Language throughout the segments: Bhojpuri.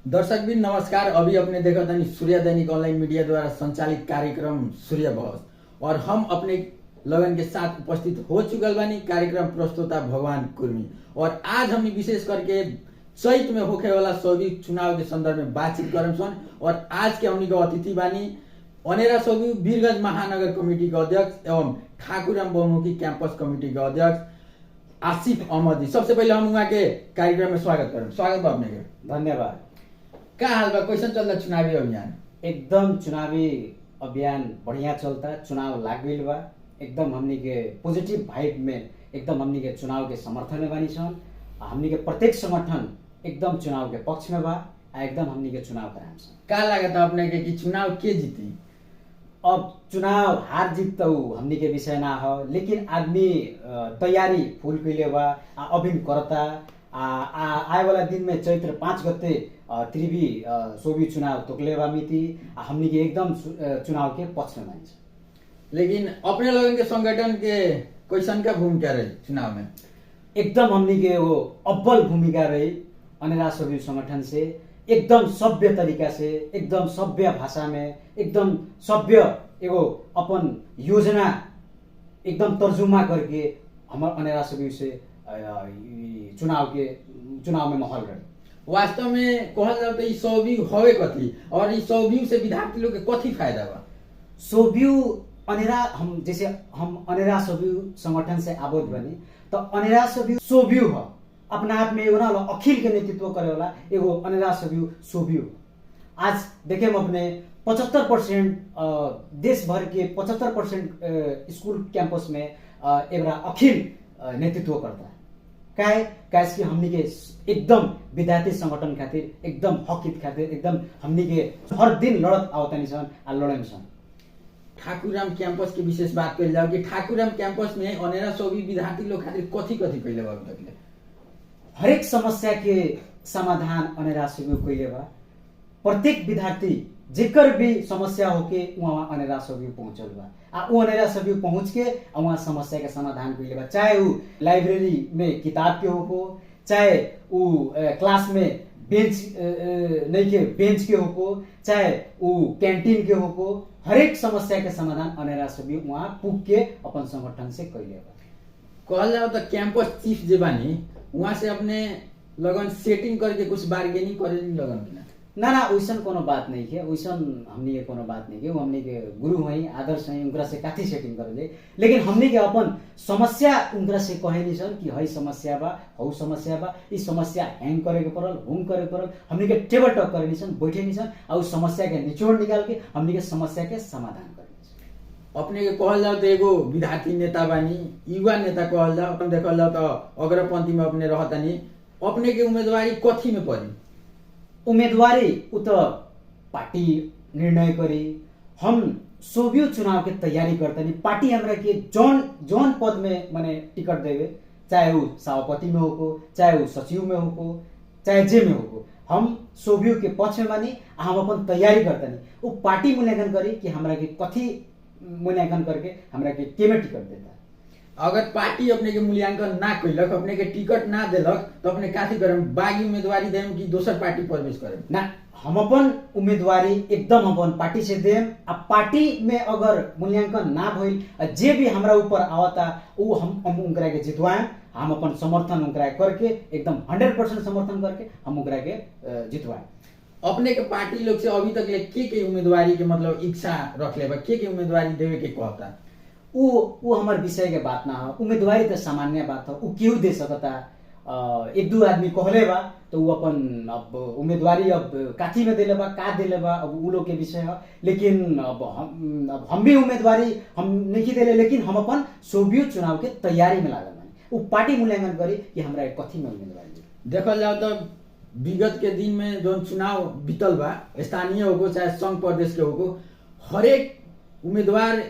दर्शकबिन नमस्कार। अभी अपने देखा था सूर्य दैनिक ऑनलाइन मीडिया द्वारा संचालित कार्यक्रम सूर्य बहस और हम अपने लगन के साथ उपस्थित हो चुकल बानी कार्यक्रम प्रस्तुता भगवान कुर्मी। और आज हम विशेष करके चैत में होखे वाला स्वाभाविक चुनाव के संदर्भ में बातचीत करम सन। और आज के हमनी के अतिथि बानी अनेरा सभी वीरगंज महानगर कमेटी के अध्यक्ष एवं ठाकुराम बहुमुखी कैंपस कमेटी के अध्यक्ष आसिफ अहमद जी। सबसे पहले हम वहाँ के कार्यक्रम में स्वागत करें। स्वागत बा अपने के। धन्यवाद। का हाल बा, कैसन चल रहा चुनावी अभियान? एकदम चुनावी अभियान बढ़िया चलता, चुनाव लाग गइल बा। एकदम हमनी के पॉजिटिव वाइब में एकदम हमनी के चुनाव के समर्थन में बानी सन। हमनी के प्रत्येक संगठन एकदम चुनाव के पक्ष में बा आ एकदम हमनी के चुनाव कराम सन। का लागत अपने के कि चुनाव के जीती? अब चुनाव हार जीत तो हमनी के विषय ना हो, लेकिन आदमी तैयारी फुल कइले बा आ अभिन करता। आए वाला दिन में चैत्र 5 गते त्रिवी सोभी चुनाव तोकले बा मिति हमनी के एकदम चुनाव के पक्ष में बानी सन। लेकिन अपने लोगन के संगठन के कैसन का भूमिका रही चुनाव में? एकदम हमनी के वो अव्वल भूमिका रही। अनेरा सभी संगठन से एकदम सभ्य तरीका से, एकदम सभ्य भाषा में, एकदम सभ्य एगो अपन योजना एकदम तर्जुमा करके हमार अनेरा सभी से चुनाव में माहौल रही। वास्तव में कहल जाए तो ई सौव्यू हवे कथी और ई सौव्यू से विद्यार्थी लोग के कथी फायदा बा? सोव्यू अनेरा हम अनेरा सोव्यू संगठन से आबोध बनी तो अनेरा सोव्यू सोव्यू हो अपना आप में एगो ना अखिल के नेतृत्व करे वाला एगो अनेरा सोव्यू। आज देखे हम अपने 75% देश भर के 75% स्कूल कैंपस में एगरा अखिल नेतृत्व करता है। कैसे हमनी के एकदम विद्यार्थी संगठन खातिर एकदम हक हित खातिर एकदम हमनी के हर दिन लड़त आवतानी सन आ लड़े सन। ठाकुराम कैंपस की विशेष बात कइल जाओ कि ठाकुराम कैंपस में अनेरा सभी विद्यार्थी लोग खातिर कथी कथी कइले बा अभी तक ले? हर एक समस्या के समाधान अनेरा सभी कइले बा। प्रत्येक विद्यार्थी जेकर भी समस्या होके वहाँ अनेरा सभी पहुंचल बा आ वो अनेरा सभी पहुंच के वहाँ समस्या के समाधान कइले बा। चाहे वो लाइब्रेरी में किताब के होको, चाहे वो क्लास में बेंच के होको, चाहे वो कैंटीन के होको, हर एक समस्या के समाधान अनेरा सभी वहाँ पुग के अपन संगठन से कइले बा। कहल जाओ तो कैंपस चीफ जे बानी वहाँ से अपने लगन सेटिंग करके कुछ बार्गेनिंग करे लगन कि ना वैसन कोनो बात नहीं है। वैसन हमनी के कोनो बात नहीं है। वो हमनी के गुरु हैं, आदर्श हैं, उनकरा से काथी सेटिंग करे। लेकिन हमनी के अपन समस्या उनकरा से कहे नहीं सन कि हई समस्या बा, हऊ समस्या बा, ई समस्या हैंग करे के पड़ल, होम करे के पड़ल। हमनी के टेबल टॉक करे नहीं सन, बैठे नहीं सन और उस समस्या के निचोड़ निकाल के हमनी के समस्या के समाधान करे। अपने के कहल जाओ तो एगो विद्यार्थी नेता बानी, युवा नेता कहल जाओ। अपन देखल जाओ तो अग्रपंथी में अपने रहतानी। अपने के उम्मीदवारी कथी में पड़ी? उम्मीदवारी उ तो पार्टी निर्णय करी। हम सोभियो चुनाव के तैयारी करतनी। पार्टी हमरा के जौन पद में माने टिकट देवे, चाहे वो सभापति में होको, चाहे वो सचिव में होको, चाहे जे में होको, हम सोभियो के पक्ष में बानी। हम अपन तैयारी करतनी। वो पार्टी मूल्यांकन करी कि हमरा के कथी मूल्यांकन करके हमरा के केमे टिकट देता। अगर पार्टी अपने के मूल्यांकन ना कैलक, अपने के टिकट ना देलक तो अपने काथी करम? बागी उम्मीदवारी देम कि दोसर पार्टी प्रवेश करम? ना, हम अपन उम्मीदवारी एकदम अपन पार्टी से देम। आ पार्टी में अगर मूल्यांकन ना भइल जे भी हमरा ऊपर आवता वो हम उनकरा के जितवाएं। हम अपन समर्थन उनकरा करके एकदम 100% समर्थन करके हम उनकरा के जितवाएं। अपने के पार्टी लोग से अभी तक ले के उम्मीदवारी के मतलब इच्छा रखले बा, के उम्मीदवारी देवे के कहता? वो हमार विषय के बात ना हो। उम्मीदवारी तो सामान्य बात हो, वो क्यों दे सकता। एक दो आदमी कहले बा तो वो अपन अब उम्मीदवारी अब काथी में देले बा, का देले बा, अब वो लोग के विषय है। लेकिन अब हम भी उम्मीदवारी हम नहीं देले, लेकिन हम अपन सोभियो चुनाव के तैयारी में लागल बानी। वो पार्टी मूल्यांकन करी कि हमरा कथी में उम्मीदवारी। देखल जाओ तो विगत के दिन में जो चुनाव बीतल बा, स्थानीय होको चाहे संघ प्रदेश के होको, हर एक उम्मीदवार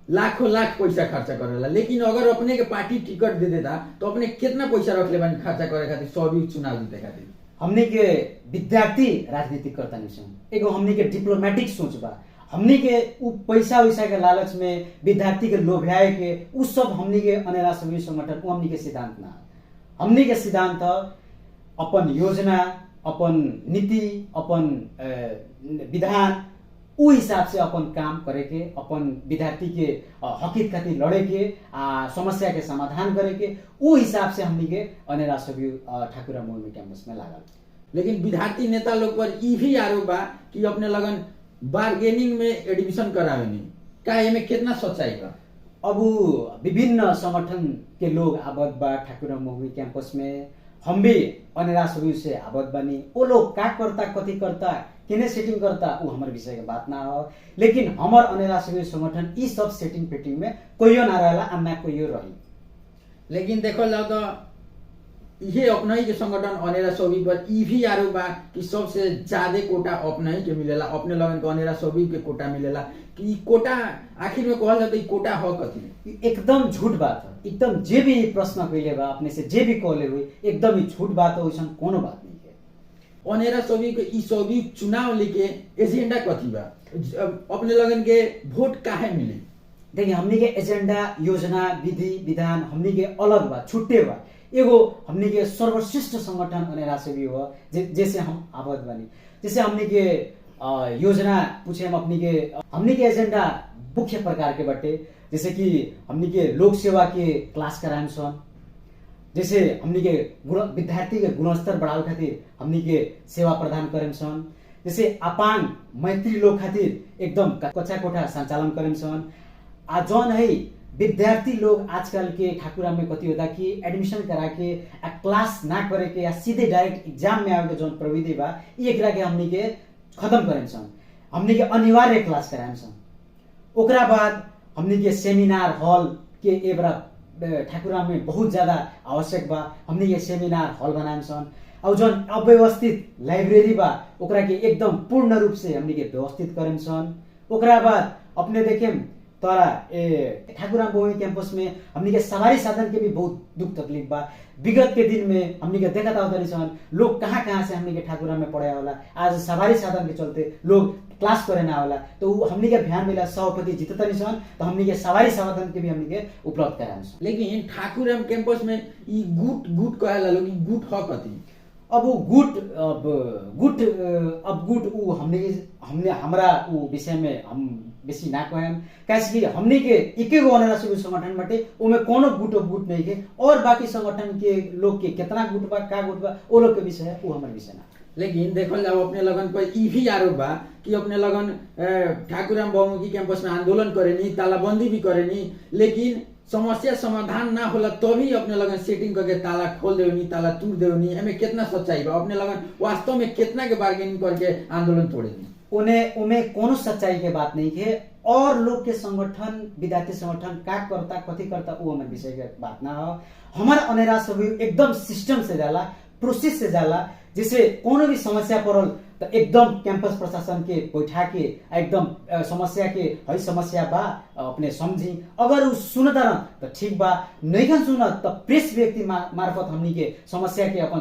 लाखों लाख पैसा खर्चा करेला। लेकिन अगर अपने के पार्टी टिकट दे देता तो अपने कितना पैसा रख ले बानी खर्चा करे खातिर सभी चुनाव जीते खातिर? हमनी के विद्यार्थी राजनीति करता नहीं सन। एगो हमनी के डिप्लोमेटिक सोच बा। हमनी के उ पैसा वैसा के लालच में विद्यार्थी के लोभ्याए के उ सब हमनी के अनेरा सभी संगठन हमनी के सिद्धांत ना। हमनी के सिद्धांत अपन योजना अपन नीति अपन विधान उ हिसाब से अपन काम करे के, अपन विद्यार्थी के हक हित खातिर लड़े के, समस्या के समाधान करे के, उ हिसाब से हमनी के अनेरा सभी ठाकुरा मोहमी कैंपस में लागल। लेकिन विद्यार्थी नेता लोग पर ई भी आरोप बा कि अपने लगन बार्गेनिंग में एडमिशन करावेनी, का एमे कितना सच्चाई बा? अब विभिन्न संगठन के लोग आबद्ध बा ठाकुरा मोहमी कैंपस में, हम भी अनेरा सभी से आबद्ध बनी। वो लोग का करता कथी करता केने सेटिंग करता वो हमारे विषय के बात ना हो, लेकिन हमार अनेरा सभी संगठन ई सब सेटिंग पेटिंग में कोइयो ना रहेला आ ना कोइयो रही। लेकिन देखल जाओ तो ये अपना ही के संगठन अनेरा सभी पर ई भी आरोप बा कि सबसे ज्यादा कोटा अपना ही के मिलेला, अपने लगन के अनेरा सभी के कोटा मिलेला। कि कोटा आखिर में कहल जाता कोटा हो कथी? एकदम झूठ बात है। एकदम जे भी प्रश्न कइले बा अपने से जे भी कहले हुई एकदम ही झूठ बात है, वैसन कोनो बात नहीं है। अनेरा सभी के ई सभी चुनाव लेके एजेंडा कथी बा? अपने लगन के वोट काहे मिली? देखिए हमनी के एजेंडा योजना विधि विधान हमनी के अलग बा, छुट्टे बा। एगो हमनी के सर्वश्रेष्ठ संगठन अनेरा सभी हो जैसे हम आबद्ध बनी। जैसे हमनी के योजना पूछे हम हमनी के एजेंडा मुख्य प्रकार के बटे, जैसे कि हमनी के लोक सेवा के क्लास कराएम सन, जैसे हमनी के विद्यार्थी के गुणस्तर बढ़ावे खातिर हमनी के सेवा प्रदान करेम सन, जैसे अपांग मैत्री लोग खातिर एकदम कच्चा कोठा संचालन करेम सन। आ जौन है विद्यार्थी लोग आजकल के ठाकुरा में कथी होता कि एडमिशन करा के क्लास ना करे के या सीधे डायरेक्ट एग्जाम में आवे के जौन प्रविधि बा एकरा के हमनी के खत्म करेम सन। हमनी के अनिवार्य क्लास कराएम सन। ओकरा बाद हमनी के सेमिनार हॉल के एबरा ठाकुरा में बहुत ज्यादा आवश्यक बा, हमनी के सेमिनार हॉल बनाएम सन। और जौन अव्यवस्थित लाइब्रेरी बा ओकरा के एकदम पूर्ण रूप से हमनी के व्यवस्थित करेम सन। ओकरा बाद अपने देखेम तोरा ठाकुरा मोहमी कैंपस में हमनी के सवारी साधन के भी बहुत दुख तकलीफ बा। विगत के दिन में हमनी के देखता होता सन लोग कहाँ कहाँ से हमनी के ठाकुरा में पढ़े होला, आज सवारी साधन के चलते लोग क्लास करे ना होला, तो हमनी के ध्यान मिला सभापति जीतता नहीं सन तो हमनी के सवारी साधन के भी हमनी के उपलब्ध कराएम सन। लेकिन ठाकुरा कैंपस में ई गुट कहेला लोग, ई गुट ह कथी? अब वो गुट उ हमने हमरा उ विषय में हम बेसी ना कहेम, कैसे कि हमने के एके गो अनेरा सभी संगठन बाटे, ओमे कोनो गुट नहीं के, और बाकी संगठन के लोग के कितना गुट बा का गुट बा वो लोग के विषय है, वो हमारे विषय ना। लेकिन देखल जाओ अपने लगन पर ई भी आरोप बा कि अपने लगन ठाकुरा बहुमुखी कैंपस में आंदोलन करेनी, तालाबंदी भी करेनी, लेकिन समस्या समाधान ना होला तभी अपने लगन सेटिंग करके ताला खोल देवनी, ताला तोड़ देवनी। एमे कितना सच्चाई बा? अपने लगन वास्तव में कितना के बार्गेनिंग करके आंदोलन तोड़ेनी? उन्हें कोनो सच्चाई के बात नहीं है। और लोग के संगठन विद्यार्थी संगठन का करता कथी करता वो हमारे विषय के बात ना हो। हमारा अनेरा सभी एकदम सिस्टम से जाला, प्रोसेस से जाला। जैसे कोनो भी समस्या पड़ल तो एकदम कैंपस प्रशासन के बैठा के एकदम समस्या के हई समस्या बा अपने समझी, अगर उ सुनता रह तो ठीक बा, नहीं सुनत तो प्रेस व्यक्ति मार्फत हमनी के समस्या के अपन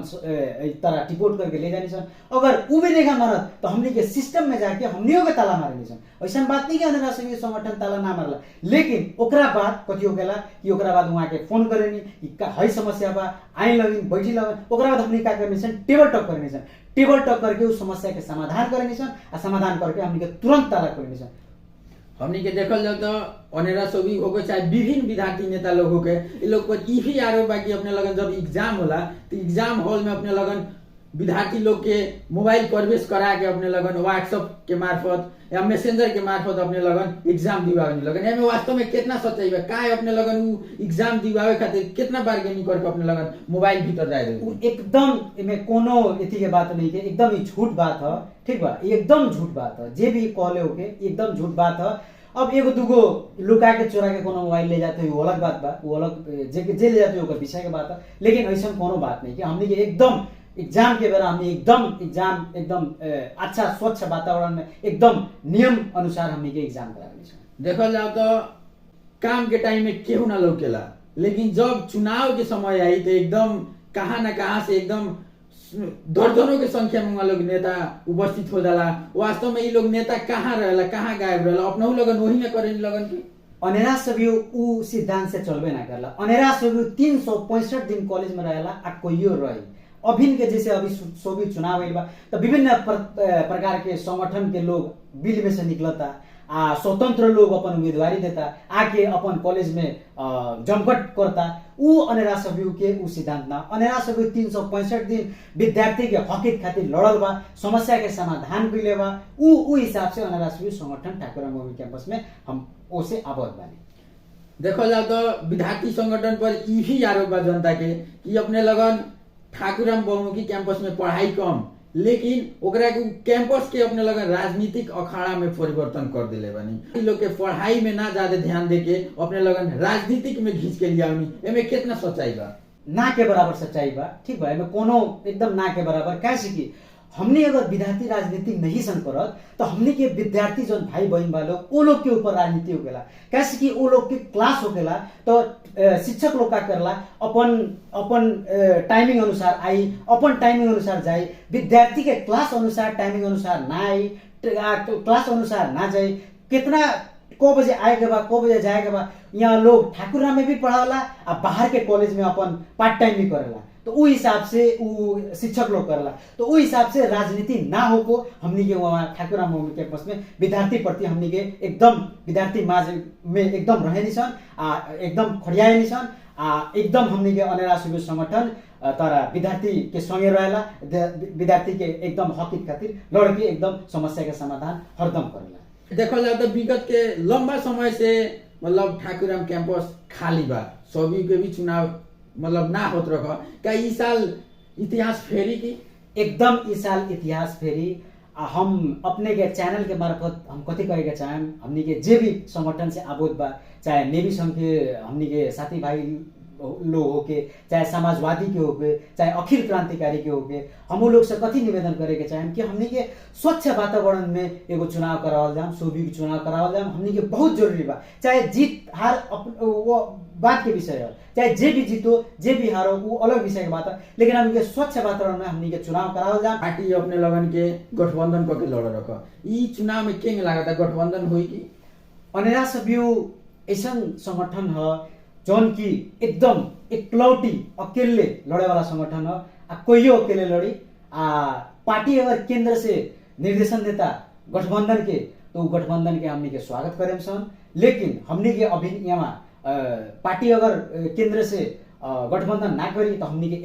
तरह रिपोर्ट करके ले जानी सन। अगर उ भी नहीं मारत तो हमनी के सिस्टम में जाके हमनियों के ताला मारनी सन। ऐसा बात नहीं कि अनेरा सभी संगठन ताला ना मारला, लेकिन ओकरा बाद कथी हो गेला कि ओकरा बाद वहाँ के फोन करेनी कि हई समस्या बा आई लगिन बैठी लगन, ओकरा बाद हमनी का करनी सन टेबल टॉक करनी सन। टेबल टॉक करके उस समस्या के समाधान करनी सन और समाधान करके हमनी के तुरंत ताला करनी सन। हमनी के देखल जाओ तो अनेरा सभी हो गए चाहे विभिन्न विद्यार्थी नेता लोग हो गए, ये लोग पर ई भी आरोप बा कि अपने लगन जब एग्जाम होला तो एग्जाम हॉल में अपने लगन विद्यार्थी लोग के मोबाइल प्रवेश करा के अपने लगन व्हाट्सएप के मार्फत या मैसेंजर के मार्फत अपने लगन एग्जाम दिवावे लगन। एमे वास्तव में कितना सच्चाई बा? का अपने लगन उ एग्जाम दिवावे खातिर कितना बार्गेनिंग करके अपने लगन मोबाइल भीतर जाए दे? एकदम एमे कोनो एथी के बात नहीं के, एकदम ही झूठ बात है। ठीक बा, एकदम झूठ बात है। जे भी कहले होके एकदम झूठ बात है। अब एगो दूगो लुका के चोरा के कोनो मोबाइल ले जाते हो वो अलग बात बा, वो अलग जे ले जाते हो ओकर विषय के बात है। लेकिन ऐसा कोनो बात नहीं कि हमने के एकदम एग्जाम के बेरा हमने एकदम अच्छा स्वच्छ वातावरण में एकदम नियम अनुसार हमने के एग्जाम करानी। देखल जाओ तो काम के टाइम में केहू ना लौकेला, लेकिन जब चुनाव के समय आई तो एकदम कहाँ ना कहाँ से एकदम दर्जनों के संख्या में लोग नेता उपस्थित हो जाला। वास्तव में ये लोग नेता कहाँ रहेला, कहाँ गायब रहेला? अपना लगन वही में करे लगन की अनेरा सभी उ सिद्धांत से चलबे ना करला। अनेरा सभी 365 दिन कॉलेज में रहेला आ कोइयो रही। अभिन के जैसे अभी सोभी चुनाव भइल बा तो विभिन्न प्रकार के संगठन के लोग बिल में से निकलता स्वतंत्र लोग अपन उम्मीदवारी देता आके अपन कॉलेज में जमघट करता ऊ अनेरा सभ्यू के ऊ सिद्धांत ना अनेरा सभ्यू 365 दिन विद्यार्थी के हक खातिर लड़ल बा समस्या के समाधान कइले बा ऊ हिसाब से अनेरा सभ्यू संगठन ठाकुराम बहुमुखी कैंपस में हम ओसे आबद्ध बानी। देखो जाओ तो विद्यार्थी संगठन पर यही आरोप बा जनता के कि अपने लगन ठाकुराम बहुमुखी कैंपस में पढ़ाई कम लेकिन ओकरा के कैंपस के अपने लगन राजनीतिक अखाड़ा में परिवर्तन कर दिले बानी। लोग के पढ़ाई में ना ज्यादा ध्यान देके अपने लगन राजनीतिक में घिंच के लिया एमे कितना सच्चाई बा? ना के बराबर सच्चाई बा। ठीक बा, एमे कोनो एकदम ना के बराबर कैसे कि हमने अगर विद्यार्थी राजनीति नहीं सन करत तो हमने के विद्यार्थी जो भाई बहन बा लोग वो लोग के ऊपर राजनीति होकेला कैसे कि वो लोग के क्लास होकेला तो शिक्षक लोग का करला अपन टाइमिंग अनुसार आई अपन टाइमिंग अनुसार जाए विद्यार्थी के क्लास अनुसार टाइमिंग अनुसार ना आई क्लास अनुसार ना जाए कितना को बजे आएगा बा को बजे जाएगा बा। यहाँ लोग ठाकुरा में भी पढ़ाला और बाहर के कॉलेज में अपन पार्ट टाइम भी करेला तो उ हिसाब से उ शिक्षक लोग करला तो उ हिसाब से राजनीति ना होको हमनी के वहाँ ठाकुराम बहुमुखी कैंपस में विद्यार्थी प्रति हमनी के एकदम विद्यार्थी माझ में एकदम रहे निसन एकदम खड़ियाए निसन एकदम हमनी के अनेरा सुबह संगठन तर विद्यार्थी के संगे रहेला विद्यार्थी के एकदम हक खातिर लड़के एकदम समस्या के समाधान हरदम करेला। देखल जाए तो विगत के लंबा समय से मतलब ठाकुराम कैंपस खाली बा सभी के भी चुनाव मतलब ना होत रख क्या इस साल इतिहास फेरी की? एकदम इस साल इतिहास फेरी। हम अपने के चैनल के मार्फत हम कथी करे के चाहें हमनी के जे भी संगठन से आबोध बा चाहे नेवी संघ के हमनी के साथी भाई लोग होके चाहे समाजवादी के होके चाहे अखिल क्रांतिकारी के होके हम लोग से कथी निवेदन करे के चाहें कि हमनी के स्वच्छ वातावरण में एगो चुनाव करावल जाम सोभी के चुनाव करावल जाम हमनी के बहुत जरूरी बा। चाहे जीत हार वो बात के विषय है चाहे जे भी जीतो जे भी हारो वो अलग विषय के बात है लेकिन हमनी के स्वच्छ वातावरण में हमनी के चुनाव करावल जाम। पार्टी अपने लगन के गठबंधन करके लड़ रख ई चुनाव में केंग लागता गठबंधन हुई की? अनेरा सभ्यू ऐसा संगठन है जौन की एकदम इकलौती अकेले लड़े वाला संगठन है कोई अकेले लड़ी पार्टी अगर केंद्र से निर्देशन देता गठबंधन के तो गठबंधन के हमनी के स्वागत करें सन लेकिन हमनी के अभी यहाँ पार्टी अगर केंद्र से गठबंधन ना करी तो हमनी के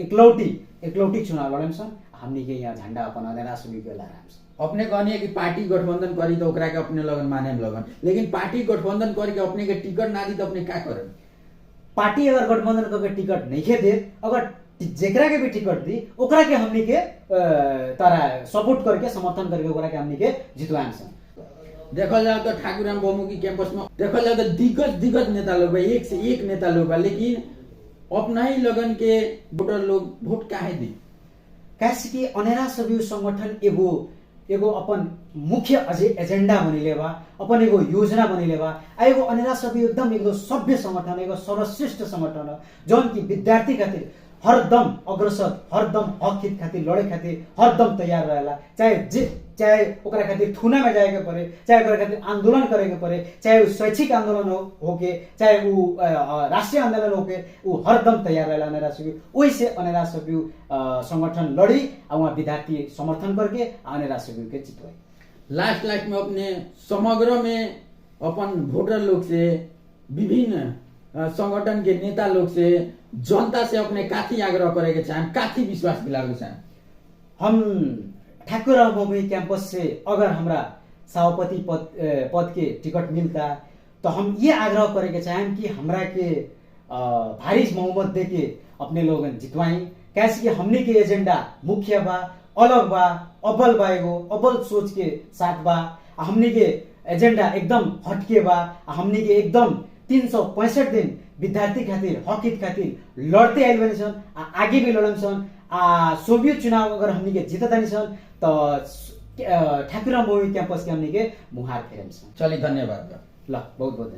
इकलौती चुनाव लड़े सन हमनी के यहाँ झंडा अपन अनेरा सभी के लहराम। अपने कहनी कि पार्टी गठबंधन करी तो ओकरा के अपने लगन माने लगन लेकिन पार्टी गठबंधन करके अपने के टिकट ना दी तो अपने क्या करें? पार्टी अगर गठबंधन करके टिकट नहीं दे अगर जेकरा के भी टिकट दी ओकरा के हमनी के तारा सपोर्ट करके समर्थन करके ओकरा के हमनी के जितवाएं सन। देखल जाओ तो ठाकुराम बहुमुखी कैंपस में देखल जाओ तो दिग्गज नेता लोग बा एक से एक नेता लोग बा लेकिन अपना ही लगन के वोटर लोग वोट काहे दी? कैसे कि अनेरा सभी संगठन एगो अपन मुख्य एजेंडा बनिले बा अपन एगो योजना बनिले बा एगो अनेरा सभी एकदम एगो सभ्य संगठन एगो सर्वश्रेष्ठ संगठन है जौन की विद्यार्थी खातिर हरदम अग्रसर हरदम हक हित खातिर लड़े खातिर हरदम तैयार रहेला चाहे ओकरा खातिर थुना में जाए के पड़े चाहे ओकरा खातिर आंदोलन करे के पड़े चाहे शैक्षिक आंदोलन होके चाहे वो राष्ट्रीय आंदोलन होके वो हरदम तैयार रहेला अनेरा सभी वही से अनेरा सभी संगठन लड़ी वहाँ विद्यार्थी समर्थन करके अनेरा सभी के जितवाई। लास्ट में अपने समग्र में अपन वोटर लोग से विभिन्न संगठन के नेता लोग से जनता से अपने काथी आग्रह करे के चाहें काथी विश्वास दिलावे चाहें? हम ठाकुराम बहुमुखी कैंपस से अगर हमरा सभापति पद के टिकट मिलता तो हम ये आग्रह करे के चाहें कि हमरा के भारी बहुमत दे के अपने लोग जितवाई कैसे कि हमने के एजेंडा मुख्य बा अलग बा अब्बल बा एगो अब्बल सोच के साथ बा हमने के एजेंडा एकदम हटके बा हमने के एकदम 365 दिन विद्यार्थी खातिर हक हित खातिर लड़ते आइल बनी सन आगे भी लड़न सन सोभियो चुनाव अगर हमनी के जीततानी सन तो ठाकुराम बहुमुखी कैंपस के हमनी के मुहार फेरन सन। चलिए धन्यवाद। ल बहुत बहुत